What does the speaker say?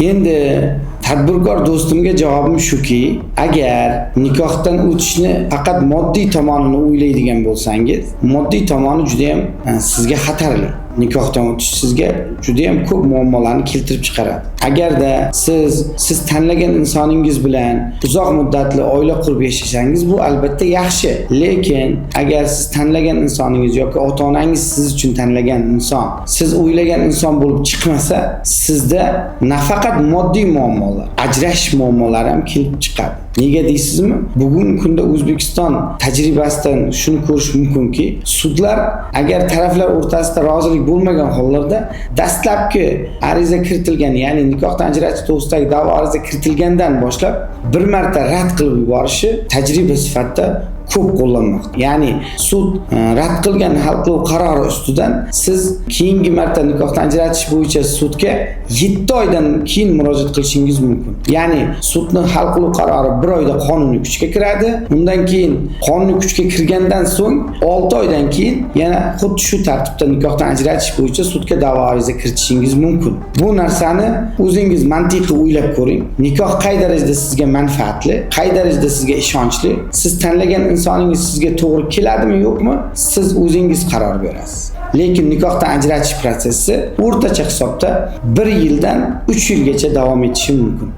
Endi tadbirkor do'stimga javobim shuki, agar nikohdan o'tishni faqat moddiy tomonini o'ylaydigan bo'lsangiz, moddiy tomoni juda ham sizga xatarli. Nikohdan o'tish sizga juda ham ko'p muammolarni keltirib chiqaradi. Agarda siz tanlagan insoningiz bilan uzoq muddatli oila qurib yashasangiz, bu albatta yaxshi. Lekin agar siz tanlagan insoningiz yoki ota-onangiz siz uchun tanlagan inson, siz o'ylagan inson bo'lib chiqmasa, sizda nafaqat moddiy muammolar, ajrashish muammolari ham kelib chiqadi. Nega deysizmi? Bugungi kunda O'zbekiston tajribasidan shuni ko'rish mumkinki, sudlar agar taraflar o'rtasida rozilik bo'lmagan hollarda dastlabki ariza kiritilgan, ya'ni nikohdan ajratish to'g'risidagi da'vo ariza kiritilgandan boshlab bir marta rad qilib yuborishi tajriba sifatida ko'p qo'llanmoqda. Ya'ni sud rad qilgan hal qiluvchi qarori ustidan siz keyingi marta nikohdan ajratish bo'yicha sudga 7 oydan keyin murojaat qilishingiz mumkin. Ya'ni sudning hal qiluvchi qarori 1 oyda qonuniy kuchga kiradi. Undan keyin qonuniy kuchga kirgandan so'ng 6 oydan keyin yana xuddi shu tartibda nikohdan ajratish bo'yicha sudga da'vo ariza kiritishingiz mumkin. Bu narsani o'zingiz mantiqiy o'ylab ko'ring. Nikoh qay darajada sizga manfaatli, qay darajada sizga ishonchli, siz tanlagan insoningiz sizga to'g'ri keladimi yo'qmi, siz o'zingiz qaror berasiz. Lekin nikohdan ajratish prosessi o'rtacha hisobda 1 yildan 3 yilgacha davom etishi mumkin.